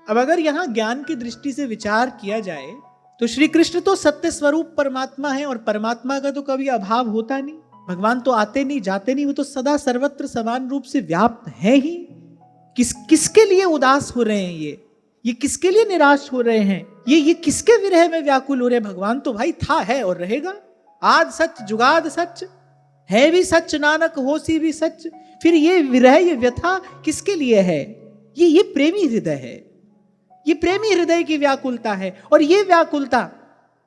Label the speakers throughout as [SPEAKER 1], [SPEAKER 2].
[SPEAKER 1] अब अगर यहां ज्ञान की दृष्टि से विचार किया जाए तो श्री कृष्ण तो सत्य स्वरूप परमात्मा है, और परमात्मा का तो कभी अभाव होता नहीं। भगवान तो आते नहीं जाते नहीं, वो तो सदा सर्वत्र समान रूप से व्याप्त है ही। किसके लिए उदास हो रहे हैं ये किसके लिए निराश हो रहे हैं, ये किसके विरह में व्याकुल हो रहे हैं? भगवान तो भाई था, है और रहेगा। आद सच जुगाद सच, है भी सच नानक होसी भी सच। फिर ये विरह, ये व्यथा किसके लिए है? ये प्रेमी हृदय है, ये प्रेमी हृदय की व्याकुलता है। और ये व्याकुलता,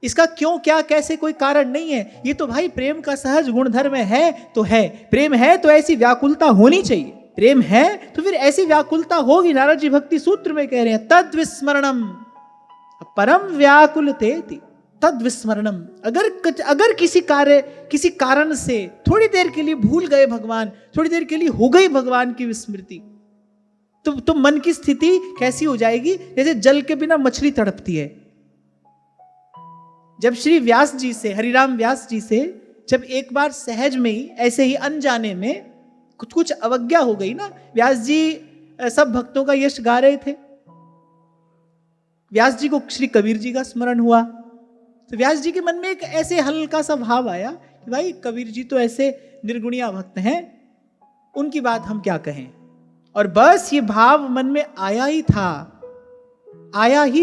[SPEAKER 1] इसका क्यों क्या कैसे कोई कारण नहीं है, ये तो भाई प्रेम का सहज गुणधर्म है तो है। प्रेम है तो ऐसी व्याकुलता होनी चाहिए, प्रेम है तो फिर ऐसी व्याकुलता होगी। नारद जी भक्ति सूत्र में कह रहे हैं तद विस्मरणम परम व्याकुलतेति। तद विस्मरणम, अगर किसी कारण से थोड़ी देर के लिए भूल गए भगवान, थोड़ी देर के लिए हो गई भगवान की विस्मृति, तो मन की स्थिति कैसी हो जाएगी? जैसे जल के बिना मछली तड़पती है। जब श्री व्यास जी से, हरिराम व्यास जी से जब एक बार सहज में ही ऐसे ही अनजाने में कुछ अवज्ञा हो गई ना, व्यास जी सब भक्तों का यश गा रहे थे, व्यास जी को श्री कबीर जी का स्मरण हुआ, तो व्यास जी के मन में एक ऐसे हल्का सा भाव आया कि भाई कबीर जी तो ऐसे निर्गुणिया भक्त हैं, उनकी बात हम क्या कहें। और बस ये भाव मन में आया ही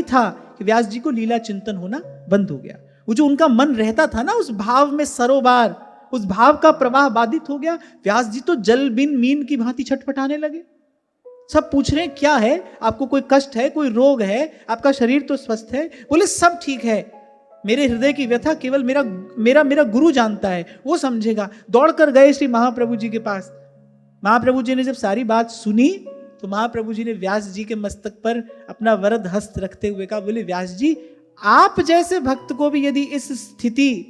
[SPEAKER 1] था कि व्यास जी को लीला चिंतन होना बंद हो गया। वो जो उनका मन रहता था ना, उस भाव में सरोबार, उस भाव का प्रवाह बाधित हो गया। व्यास जी तो जल बिन मीन की भांति छटपटाने लगे। सब पूछ रहे हैं क्या है, आपको कोई कष्ट है, कोई रोग है, आपका शरीर तो स्वस्थ है? बोले सब ठीक है, मेरे हृदय की व्यथा केवल मेरा गुरु जानता है, वो समझेगा। दौड़कर गए श्री महाप्रभु जी के पास। महाप्रभु जी ने जब सारी बात सुनी तो महाप्रभु जी ने व्यास जी के मस्तक पर अपना वरद हस्त रखते हुए कहा, बोले व्यास जी, आप जैसे भक्त को भी यदि इस स्थिति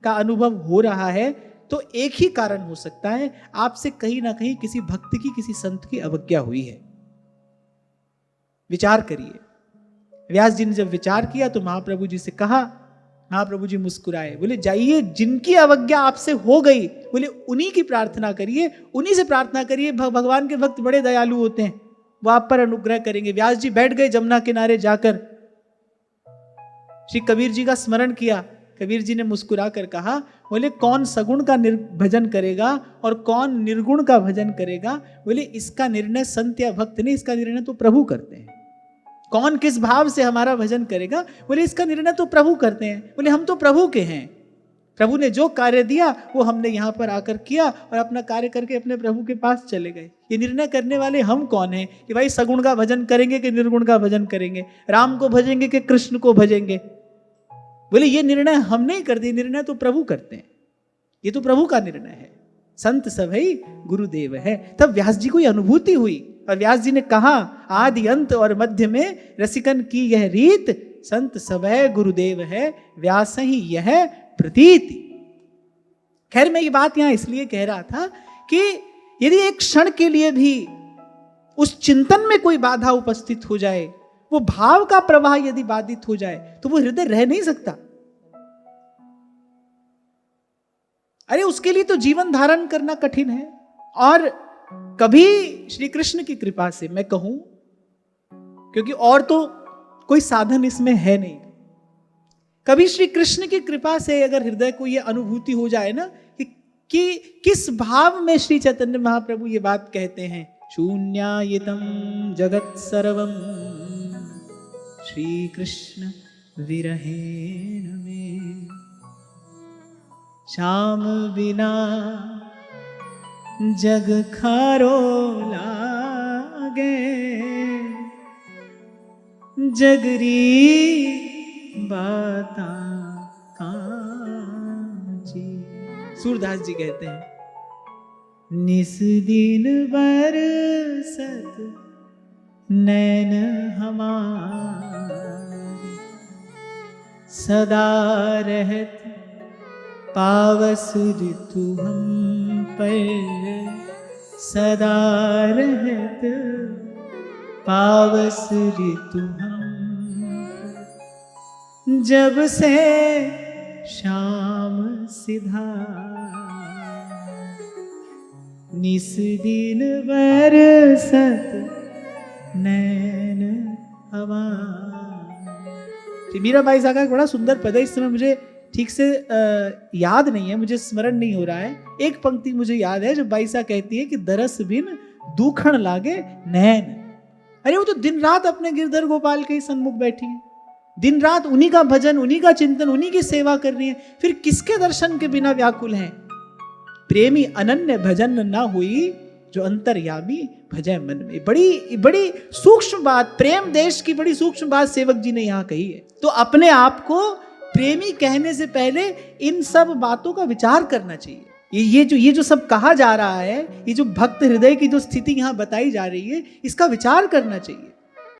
[SPEAKER 1] का अनुभव हो रहा है तो एक ही कारण हो सकता है, आपसे कहीं ना कहीं किसी भक्त की, किसी संत की अवज्ञा हुई है। विचार करिए। व्यास जी ने जब विचार किया तो महाप्रभु जी से कहा, महाप्रभु जी मुस्कुराए, बोले जाइए, जिनकी अवज्ञा आपसे हो गई, बोले उन्हीं की प्रार्थना करिए, उन्हीं से प्रार्थना करिए। भगवान के भक्त बड़े दयालु होते हैं, वो आप पर अनुग्रह करेंगे। व्यास जी बैठ गए जमुना किनारे जाकर, श्री कबीर जी का स्मरण किया। कबीर जी ने मुस्कुरा कर कहा, बोले कौन सगुण का भजन करेगा और कौन निर्गुण का भजन करेगा? बोले इसका निर्णय संत या भक्त नहीं, इसका निर्णय तो प्रभु करते हैं। कौन किस भाव से हमारा भजन करेगा? बोले इसका निर्णय तो प्रभु करते हैं। बोले हम तो प्रभु के हैं, प्रभु ने जो कार्य दिया वो हमने यहाँ पर आकर किया और अपना कार्य करके अपने प्रभु के पास चले गए। ये निर्णय करने वाले हम कौन हैं कि भाई सगुण का भजन करेंगे कि निर्गुण का भजन करेंगे, राम को भजेंगे कि कृष्ण को भजेंगे? बोले ये निर्णय हम नहीं करते, निर्णय तो प्रभु करते हैं, ये तो प्रभु का निर्णय है। संत सभई गुरुदेव है। तब व्यास जी को अनुभूति हुई और व्यास जी ने कहा, आदि अंत और मध्य में रसिकन की यह रीत, संत सभय गुरुदेव है, व्यास ही यह प्रतीति। खैर मैं ये बात यहां इसलिए कह रहा था कि यदि एक क्षण के लिए भी उस चिंतन में कोई बाधा उपस्थित हो जाए, वो भाव का प्रवाह यदि बाधित हो जाए, तो वो हृदय रह नहीं सकता। अरे उसके लिए तो जीवन धारण करना कठिन है। और कभी श्री कृष्ण की कृपा से मैं कहूं, क्योंकि और तो कोई साधन इसमें है नहीं, कभी श्री कृष्ण की कृपा से अगर हृदय को यह अनुभूति हो जाए ना कि किस भाव में श्री चैतन्य महाप्रभु ये बात कहते हैं, शून्यायितम जगत सर्वम श्री कृष्ण विरहेण में, श्याम बिना जग खारो लागे, जगरी बाता कांची। सूरदास जी कहते हैं, निस दिन बरसत नैन हमारी, सदा रहत पावस ऋतु हम पर, सदा रहत पावस ऋतु हम पर। जब से शाम सिधा निस दिन बरसत नैन हमारे। मीराबाई साहब का एक बड़ा सुंदर पद है, इस समय मुझे ठीक से याद नहीं है, मुझे स्मरण नहीं हो रहा है। एक पंक्ति मुझे याद है, जब बाई साहब कहती है कि दरस बिन दूखण लागे नैन। अरे वो तो दिन रात अपने गिरधर गोपाल के ही सन्मुख बैठी है, दिन रात उन्हीं का भजन, उन्हीं का चिंतन, उन्हीं की सेवा कर रही है, फिर किसके दर्शन के बिना व्याकुल हैं? प्रेमी अनन्य भजन ना हुई, जो अंतर्यामी भजय मन में। बड़ी बड़ी सूक्ष्म बात, प्रेम देश की बड़ी सूक्ष्म बात सेवक जी ने यहां कही है। तो अपने आप को प्रेमी कहने से पहले इन सब बातों का विचार करना चाहिए। ये जो सब कहा जा रहा है, ये जो भक्त हृदय की जो स्थिति यहां बताई जा रही है, इसका विचार करना चाहिए।